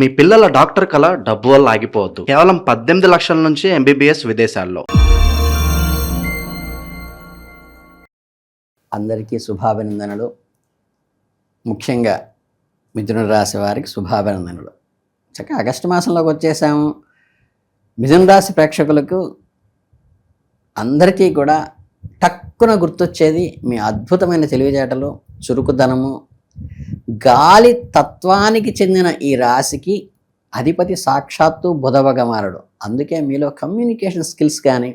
మీ పిల్లల డాక్టర్ కల డబ్బు వల్ల ఆగిపోవద్దు. కేవలం 18 లక్షల నుంచి ఎంబీబీఎస్ విదేశాల్లో. అందరికీ శుభాభినందనలు. ముఖ్యంగా మిథున రాశి వారికి శుభాభినందనలు. చక్కగా ఆగస్టు మాసంలోకి వచ్చేసాము. మిథున రాశి ప్రేక్షకులకు అందరికీ కూడా టక్కున గుర్తొచ్చేది మీ అద్భుతమైన తెలివితేటలు, చురుకుదనము. గాలి తత్వానికి చెందిన ఈ రాశికి అధిపతి సాక్షాత్తు బుధ భగవానుడు. అందుకే మీలో కమ్యూనికేషన్ స్కిల్స్ కానీ,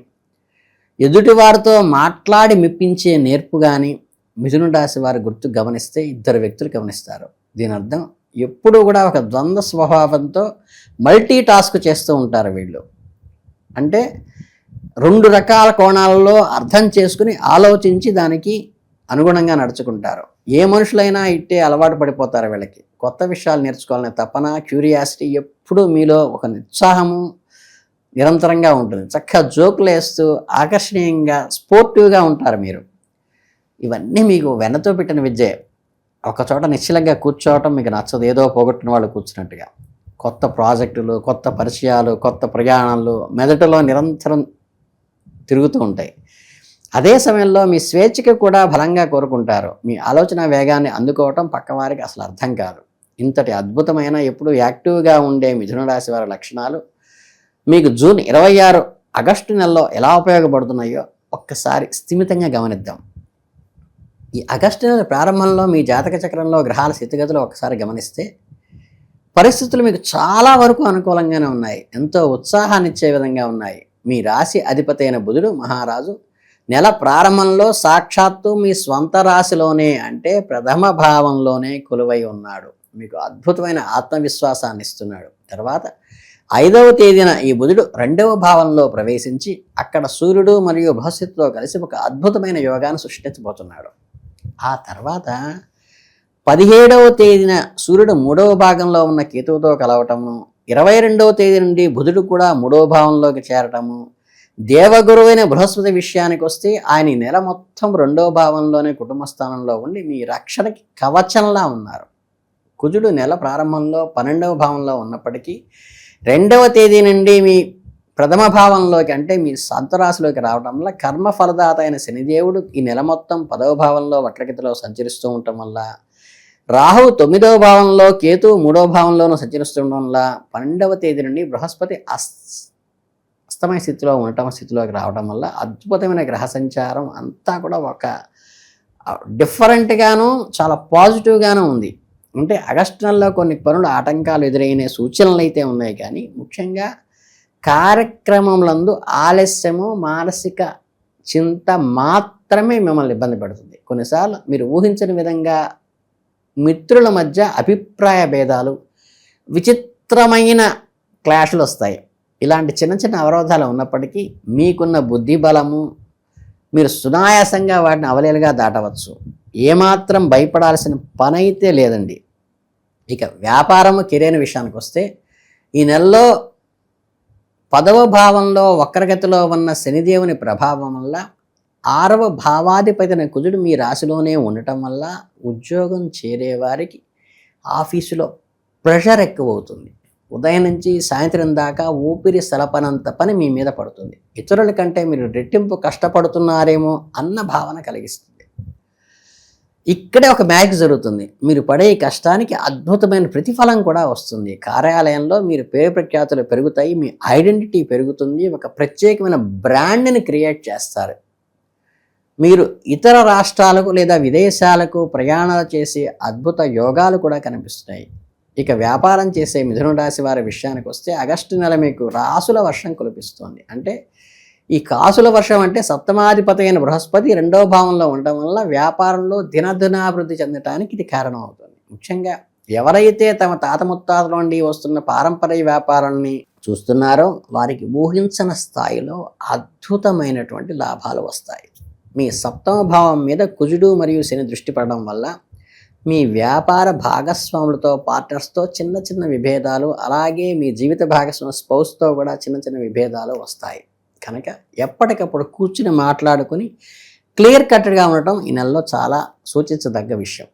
ఎదుటివారితో మాట్లాడి మెప్పించే నేర్పు కానీ మిథున రాశి వారి గుర్తు గమనిస్తే ఇద్దరు వ్యక్తులు గమనిస్తారు. దీని అర్థం ఎప్పుడూ కూడా ఒక ద్వంద్వ స్వభావంతో మల్టీ టాస్క్ చేస్తూ ఉంటారు వీళ్ళు. అంటే రెండు రకాల కోణాలలో అర్థం చేసుకుని ఆలోచించి దానికి అనుగుణంగా నడుచుకుంటారు. ఏ మనుషులైనా ఇట్టే అలవాటు పడిపోతారు. వీళ్ళకి కొత్త విషయాలు నేర్చుకోవాలనే తపన, క్యూరియాసిటీ ఎప్పుడూ మీలో ఒక ఉత్సాహము నిరంతరంగా ఉంటుంది. చక్కగా జోకులు వేస్తూ ఆకర్షణీయంగా స్పోర్టివ్గా ఉంటారు మీరు. ఇవన్నీ మీకు వెన్నతో పెట్టిన విద్యే. ఒక చోట నిశ్చలంగా కూర్చోవటం మీకు నచ్చదు, ఏదో పోగొట్టిన వాళ్ళు కూర్చున్నట్టుగా. కొత్త ప్రాజెక్టులు, కొత్త పరిచయాలు, కొత్త ప్రయాణాలు మెదడులో నిరంతరం తిరుగుతూ ఉంటాయి. అదే సమయంలో మీ స్వేచ్ఛకి కూడా బలంగా కోరుకుంటారు. మీ ఆలోచన వేగాన్ని అందుకోవటం పక్కవారికి అసలు అర్థం కాదు. ఇంతటి అద్భుతమైన ఎప్పుడు యాక్టివ్గా ఉండే మిథున రాశి వారి లక్షణాలు మీకు జూన్ 26 ఆగస్టు నెలలో ఎలా ఉపయోగపడుతున్నాయో ఒక్కసారి స్థిమితంగా గమనిద్దాం. ఈ ఆగస్టు నెల ప్రారంభంలో మీ జాతక చక్రంలో గ్రహాల స్థితిగతులు ఒకసారి గమనిస్తే పరిస్థితులు మీకు చాలా వరకు అనుకూలంగానే ఉన్నాయి. ఎంతో ఉత్సాహాన్ని ఇచ్చే విధంగా ఉన్నాయి. మీ రాశి అధిపతి అయిన బుధుడు మహారాజు నెల ప్రారంభంలో సాక్షాత్తు మీ స్వంత రాశిలోనే, అంటే ప్రథమ భావంలోనే కొలువై ఉన్నాడు. మీకు అద్భుతమైన ఆత్మవిశ్వాసాన్ని ఇస్తున్నాడు. తర్వాత 5వ తేదీన ఈ బుధుడు 2వ భావంలో ప్రవేశించి అక్కడ సూర్యుడు మరియు బృహస్పతితో కలిసి ఒక అద్భుతమైన యోగాన్ని సృష్టించబోతున్నాడు. ఆ తర్వాత 17వ తేదీన సూర్యుడు 3వ భాగంలో ఉన్న కేతువుతో కలవటము, 22వ తేదీ నుండి బుధుడు కూడా 3వ భావంలోకి చేరటము, దేవగురువైన బృహస్పతి విషయానికి వస్తే ఆయన ఈ నెల మొత్తం 2వ భావంలోనే కుటుంబ స్థానంలో ఉండి మీ రక్షణకి కవచంలా ఉన్నారు. కుజుడు నెల ప్రారంభంలో 12వ భావంలో ఉన్నప్పటికీ 2వ తేదీ నుండి మీ ప్రథమ భావంలోకి, అంటే మీ సొంత రాశిలోకి రావడం వల్ల కర్మఫలదాత అయిన శనిదేవుడు ఈ నెల మొత్తం 10వ భావంలో వక్రగతిలో సంచరిస్తూ ఉండటం వల్ల, రాహు 9వ భావంలో, కేతు 3వ భావంలోనూ సంచరిస్తుండడం వల్ల 12వ తేదీ నుండి బృహస్పతి అస్తమయ స్థితిలో ఉండటం స్థితిలోకి రావడం వల్ల అద్భుతమైన గ్రహ సంచారం అంతా కూడా ఒక డిఫరెంట్గాను చాలా పాజిటివ్గాను ఉంది. అంటే ఆగస్టు నెలలో కొన్ని పనులు ఆటంకాలు ఎదురైన సూచనలు అయితే ఉన్నాయి, కానీ ముఖ్యంగా కార్యక్రమములందు ఆలస్యము, మానసిక చింత మాత్రమే మిమ్మల్ని ఇబ్బంది పడుతుంది. కొన్నిసార్లు మీరు ఊహించని విధంగా మిత్రుల మధ్య అభిప్రాయ భేదాలు, విచిత్రమైన క్లాషులు వస్తాయి. ఇలాంటి చిన్న చిన్న అవరోధాలు ఉన్నప్పటికీ మీకున్న బుద్ధి బలము, మీరు సునాయాసంగా వాటిని అవలేలుగా దాటవచ్చు. ఏమాత్రం భయపడాల్సిన పని అయితే లేదండి. ఇక వ్యాపారము, కెరీర్ విషయానికి వస్తే ఈ నెలలో 10వ భావంలో వక్రగతిలో ఉన్న శనిదేవుని ప్రభావం వల్ల 6వ భావాధిపతిన కుజుడు మీ రాశిలోనే ఉండటం వల్ల ఉద్యోగం చేరేవారికి ఆఫీసులో ప్రెషర్ ఎక్కువ అవుతుంది. ఉదయం నుంచి సాయంత్రం దాకా ఊపిరి సలపనంత పని మీ మీద పడుతుంది. ఇతరుల కంటే మీరు రెట్టింపు కష్టపడుతున్నారేమో అన్న భావన కలిగిస్తుంది. ఇక్కడే ఒక మ్యాజిక్ జరుగుతుంది. మీరు పడే కష్టానికి అద్భుతమైన ప్రతిఫలం కూడా వస్తుంది. కార్యాలయంలో మీరు పేరు ప్రఖ్యాతులు పెరుగుతాయి, మీ ఐడెంటిటీ పెరుగుతుంది, ఒక ప్రత్యేకమైన బ్రాండ్ని క్రియేట్ చేస్తారు. మీరు ఇతర రాష్ట్రాలకు లేదా విదేశాలకు ప్రయాణాలు చేసే అద్భుత యోగాలు కూడా కనిపిస్తున్నాయి. ఇక వ్యాపారం చేసే మిథున రాశి వారి విషయానికి వస్తే ఆగస్టు నెల మీకు రాసుల వర్షం కురిపిస్తోంది. అంటే ఈ కాసుల వర్షం అంటే సప్తమాధిపతి అయిన బృహస్పతి 2వ భావంలో ఉండటం వల్ల వ్యాపారంలో దినదినాభివృద్ధి చెందటానికి ఇది కారణం అవుతుంది. ముఖ్యంగా ఎవరైతే తమ తాత ముత్తాతల నుండి వస్తున్న పారంపర్య వ్యాపారాన్ని చూస్తున్నారో వారికి ఊహించని స్థాయిలో అద్భుతమైనటువంటి లాభాలు వస్తాయి. మీ 7వ భావం మీద కుజుడు మరియు శని దృష్టి పడడం వల్ల మీ వ్యాపార భాగస్వాములతో, పార్ట్నర్స్తో చిన్న చిన్న విభేదాలు, అలాగే మీ జీవిత భాగస్వామి స్పౌస్తో కూడా చిన్న చిన్న విభేదాలు వస్తాయి. కనుక ఎప్పటికప్పుడు కూర్చుని మాట్లాడుకుని క్లియర్ కట్గా ఉండటం ఈ నెలలో చాలా సూచించదగ్గ విషయం.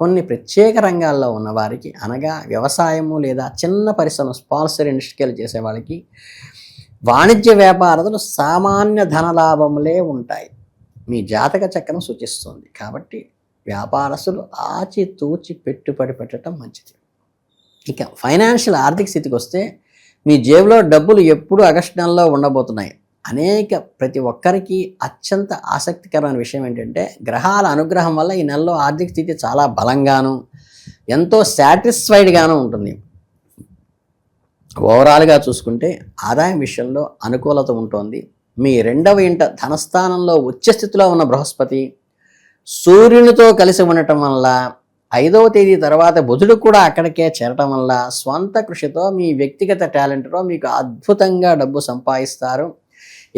కొన్ని ప్రత్యేక రంగాల్లో ఉన్నవారికి, అనగా వ్యవసాయము లేదా చిన్న పరిశ్రమ స్పాన్సర్ ఇండస్ట్రీలు చేసే వాళ్ళకి, వాణిజ్య వ్యాపారస్తులు సామాన్య ధనలాభములే ఉంటాయి. మీ జాతక చక్రం సూచిస్తుంది. కాబట్టి వ్యాపారస్తులు ఆచితూచి పెట్టుబడి పెట్టడం మంచిది. ఇక ఫైనాన్షియల్ ఆర్థిక స్థితికి వస్తే మీ జేబులో డబ్బులు ఎప్పుడు ఆగస్టు నెలలో ఉండబోతున్నాయి. ప్రతి ఒక్కరికి అత్యంత ఆసక్తికరమైన విషయం ఏంటంటే, గ్రహాల అనుగ్రహం వల్ల ఈ నెలలో ఆర్థిక స్థితి చాలా బలంగాను ఎంతో సాటిస్ఫైడ్గాను ఉంటుంది. ఓవరాల్గా చూసుకుంటే ఆదాయం విషయంలో అనుకూలత ఉంటుంది. మీ 2వ ఇంట ధనస్థానంలో ఉచ్చ స్థితిలో ఉన్న బృహస్పతి సూర్యునితో కలిసి ఉండటం వల్ల 5వ తేదీ తర్వాత బుధుడు కూడా అక్కడికే చేరటం వల్ల స్వంత కృషితో మీ వ్యక్తిగత టాలెంట్తో మీకు అద్భుతంగా డబ్బు సంపాదిస్తారు.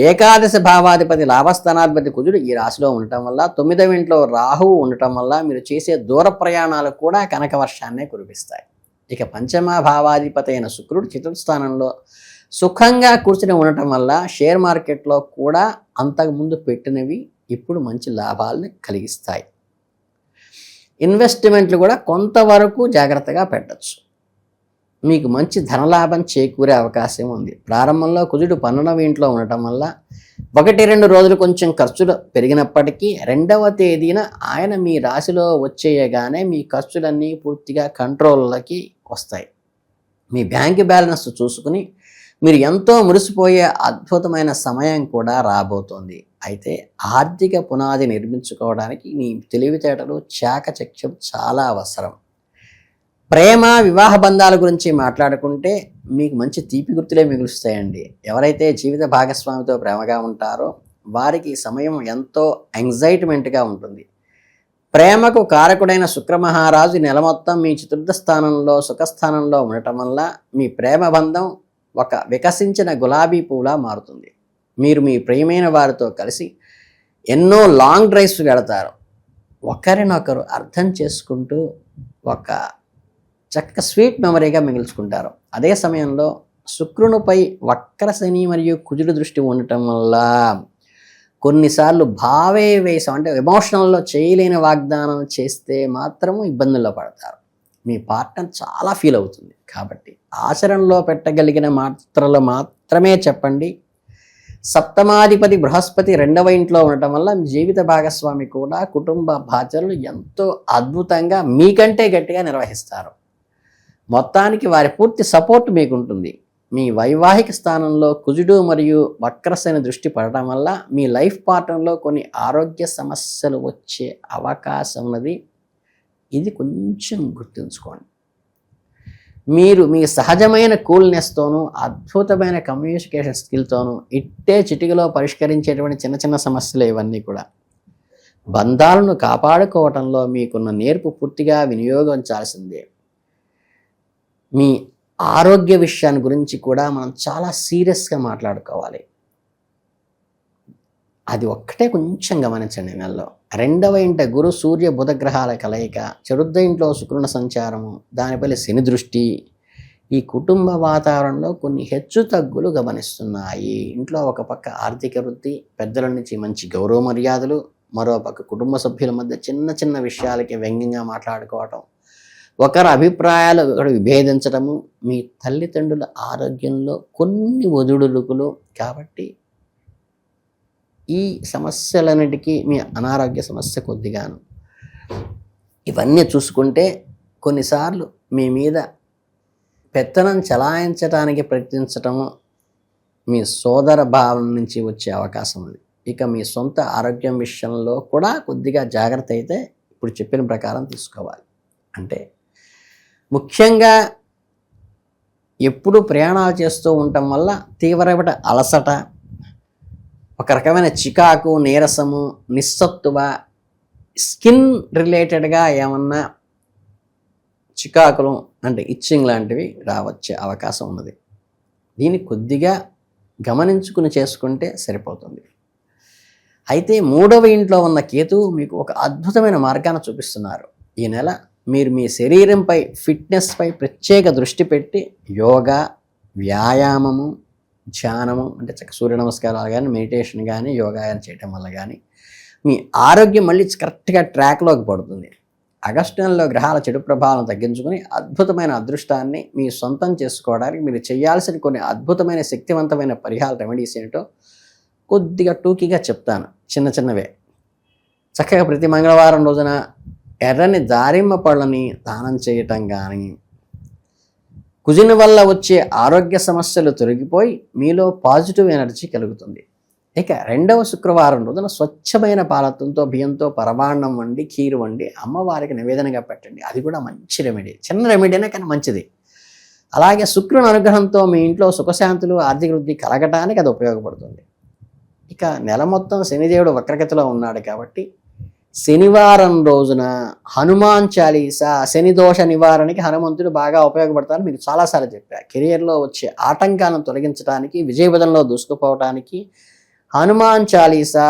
ఏకాదశ భావాధిపతి లాభస్థానాధిపతి కుజుడు ఈ రాశిలో ఉండటం వల్ల 9వ ఇంట్లో రాహువు ఉండటం వల్ల మీరు చేసే దూర ప్రయాణాలు కూడా కనక వర్షాన్నే కురిపిస్తాయి. ఇక పంచమ భావాధిపతి అయిన శుక్రుడు చతుర్థ స్థానంలో సుఖంగా కూర్చుని ఉండటం వల్ల షేర్ మార్కెట్లో కూడా అంతకుముందు పెట్టినవి ఇప్పుడు మంచి లాభాలను కలిగిస్తాయి. ఇన్వెస్ట్మెంట్లు కూడా కొంతవరకు జాగ్రత్తగా పెట్టచ్చు. మీకు మంచి ధనలాభం చేకూరే అవకాశం ఉంది. ప్రారంభంలో కుజుడు 12వ ఇంట్లో ఉండటం వల్ల 1-2 రోజులు కొంచెం ఖర్చులు పెరిగినప్పటికీ 2వ తేదీన ఆయన మీ రాశిలో వచ్చేయగానే మీ ఖర్చులన్నీ పూర్తిగా కంట్రోల్లోకి వస్తాయి. మీ బ్యాంక్ బ్యాలెన్స్ చూసుకుని మీరు ఎంతో మురిసిపోయే అద్భుతమైన సమయం కూడా రాబోతోంది. అయితే ఆర్థిక పునాది నిర్మించుకోవడానికి మీ తెలివితేటలు చాకచక్యం చాలా అవసరం. ప్రేమ వివాహ బంధాల గురించి మాట్లాడుకుంటే మీకు మంచి తీపి గుర్తులే మిగులుస్తాయండి. ఎవరైతే జీవిత భాగస్వామితో ప్రేమగా ఉంటారో వారికి సమయం ఎంతో యాంగ్జైట్మెంట్గా ఉంటుంది. ప్రేమకు కారకుడైన శుక్రమహారాజు నెల మొత్తం మీ చతుర్థ స్థానంలో సుఖస్థానంలో ఉండటం వల్ల మీ ప్రేమ బంధం ఒక వికసించిన గులాబీ పువ్వులా మారుతుంది. మీరు మీ ప్రియమైన వారితో కలిసి ఎన్నో లాంగ్ డ్రైవ్స్ వెళతారు. ఒకరినొకరు అర్థం చేసుకుంటూ ఒక చక్క స్వీట్ మెమరీగా మిగుల్చుకుంటారు. అదే సమయంలో శుక్రునిపై వక్ర శని మరియు కుజుడు దృష్టి ఉండటం వల్ల కొన్నిసార్లు భావేవేశం అంటే ఎమోషనల్లో చేయలేని వాగ్దానం చేస్తే మాత్రము ఇబ్బందుల్లో పడతారు. మీ పార్ట్నర్ చాలా ఫీల్ అవుతుంది. కాబట్టి ఆచరణలో పెట్టగలిగిన మాత్రలు మాత్రమే చెప్పండి. సప్తమాధిపతి బృహస్పతి 2వ ఇంట్లో ఉండటం వల్ల మీ జీవిత భాగస్వామి కూడా కుటుంబ బాధ్యతలు ఎంతో అద్భుతంగా మీకంటే గట్టిగా నిర్వహిస్తారు. మొత్తానికి వారి పూర్తి సపోర్ట్ మీకు ఉంటుంది. మీ వైవాహిక స్థానంలో కుజుడు మరియు వక్రశని దృష్టి పడటం వల్ల మీ లైఫ్ పార్ట్నర్లో కొన్ని ఆరోగ్య సమస్యలు వచ్చే అవకాశం ఉన్నది. ఇది కొంచెం గుర్తుంచుకోండి. మీరు మీ సహజమైన కూల్నెస్తోనూ అద్భుతమైన కమ్యూనికేషన్ స్కిల్తోనూ ఇట్టే చిటికలో పరిష్కరించేటువంటి చిన్న చిన్న సమస్యలు ఇవన్నీ కూడా. బంధాలను కాపాడుకోవటంలో మీకున్న నేర్పు పూర్తిగా వినియోగించాల్సిందే. మీ ఆరోగ్య విషయాన్ని గురించి కూడా మనం చాలా సీరియస్గా మాట్లాడుకోవాలి. అది ఒక్కటే కొంచెం గమనించండి. నెలలో 2వ ఇంట గురు సూర్య బుధ గ్రహాల కలయిక, చతుర్థ ఇంట్లో శుక్రుని సంచారము, దానిపై శని దృష్టి ఈ కుటుంబ వాతావరణంలో కొన్ని హెచ్చు తగ్గులు గమనిస్తున్నాయి. ఇంట్లో ఒక పక్క ఆర్థిక వృద్ధి, పెద్దల నుంచి మంచి గౌరవ మర్యాదలు, మరో పక్క కుటుంబ సభ్యుల మధ్య చిన్న చిన్న విషయాలకి వ్యంగ్యంగా మాట్లాడుకోవటం, ఒకరి అభిప్రాయాలు ఒకరు విభేదించడము, మీ తల్లిదండ్రుల ఆరోగ్యంలో కొన్ని ఒదుడులుకులు. కాబట్టి ఈ సమస్యలన్నిటికీ మీ అనారోగ్య సమస్య కొద్దిగాను ఇవన్నీ చూసుకుంటే కొన్నిసార్లు మీ మీద పెత్తనం చలాయించడానికి ప్రయత్నించటము మీ సోదర భావం నుంచి వచ్చే అవకాశం ఉంది. ఇక మీ సొంత ఆరోగ్యం విషయంలో కూడా కొద్దిగా జాగ్రత్త అయితే ఇప్పుడు చెప్పిన ప్రకారం తీసుకోవాలి. అంటే ముఖ్యంగా ఎప్పుడు ప్రయాణాలు చేస్తూ ఉండటం వల్ల తీవ్రమైన అలసట, ఒక రకమైన చికాకు, నీరసము, నిస్సత్తువ, స్కిన్ రిలేటెడ్గా ఏమన్నా చికాకులు అంటే ఇచ్చింగ్ లాంటివి రావచ్చే అవకాశం ఉన్నది. దీన్ని కొద్దిగా గమనించుకుని చేసుకుంటే సరిపోతుంది. అయితే 3వ ఇంట్లో ఉన్న కేతువు మీకు ఒక అద్భుతమైన మార్గాన్ని చూపిస్తున్నారు. ఈ నెల మీరు మీ శరీరంపై ఫిట్నెస్పై ప్రత్యేక దృష్టి పెట్టి యోగా, వ్యాయామము, ధ్యానము అంటే సూర్య నమస్కారాలు కానీ, మెడిటేషన్ కానీ, యోగా చేయటం వల్ల కానీ మీ ఆరోగ్యం మళ్ళీ కరెక్ట్గా ట్రాక్లోకి పడుతుంది. ఆగస్టు నెలలో గ్రహాల చెడు ప్రభావం తగ్గించుకుని అద్భుతమైన అదృష్టాన్ని మీ సొంతం చేసుకోవడానికి మీరు చేయాల్సిన కొన్ని అద్భుతమైన శక్తివంతమైన పరిహార రెమెడీస్ ఏంటో కొద్దిగా టూకీగా చెప్తాను, చిన్న చిన్నవే. చక్కగా ప్రతి మంగళవారం రోజున ఎర్రని దారిమ్మ పళ్ళని దానం చేయటం కానీ, కుజిన వల్ల వచ్చే ఆరోగ్య సమస్యలు తొలగిపోయి మీలో పాజిటివ్ ఎనర్జీ కలుగుతుంది. ఇక రెండవ శుక్రవారం రోజున స్వచ్ఛమైన పాలతో బియ్యంతో పరమాన్నం వండి ఖీరు వండి అమ్మవారికి నివేదనగా పెట్టండి. అది కూడా మంచి రెమెడీ, చిన్న రెమెడీనే కానీ మంచిది. అలాగే శుక్రుని అనుగ్రహంతో మీ ఇంట్లో సుఖశాంతులు ఆర్థిక వృద్ధి కలగటానికి అది ఉపయోగపడుతుంది. ఇక నెల మొత్తం శనిదేవుడు వక్రగతిలో ఉన్నాడు కాబట్టి శనివారం రోజున హనుమాన్ చాలీసా, శని దోష నివారణకి హనుమంతుడు బాగా ఉపయోగపడతారని మీకు చాలాసార్లు చెప్పారు. కెరియర్లో వచ్చే ఆటంకాలను తొలగించడానికి, విజయపదంలో దూసుకుపోవటానికి హనుమాన్ చాలీసా,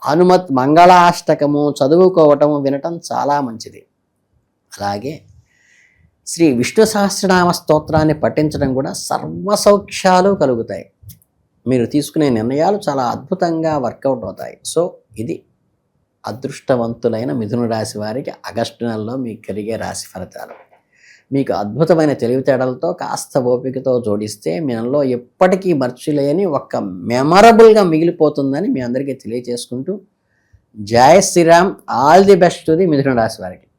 హనుమత్ మంగళాష్టకము చదువుకోవటము వినటం చాలా మంచిది. అలాగే శ్రీ విష్ణు సహస్రనామ స్తోత్రాన్ని పఠించడం కూడా సర్వసౌఖ్యాలు కలుగుతాయి. మీరు తీసుకునే నిర్ణయాలు చాలా అద్భుతంగా వర్కౌట్ అవుతాయి. సో ఇది అదృష్టవంతులైన మిథున రాశి వారికి ఆగస్టు నెలలో మీకు కలిగే రాశి ఫలితాలు. మీకు అద్భుతమైన తెలివితేటలతో కాస్త ఓపికతో జోడిస్తే మీలో ఎప్పటికీ మర్చిలేని ఒక మెమరబుల్గా మిగిలిపోతుందని మీ అందరికీ తెలియజేసుకుంటూ, జై Shriram, all the best to the Mithuna రాశి వారికి.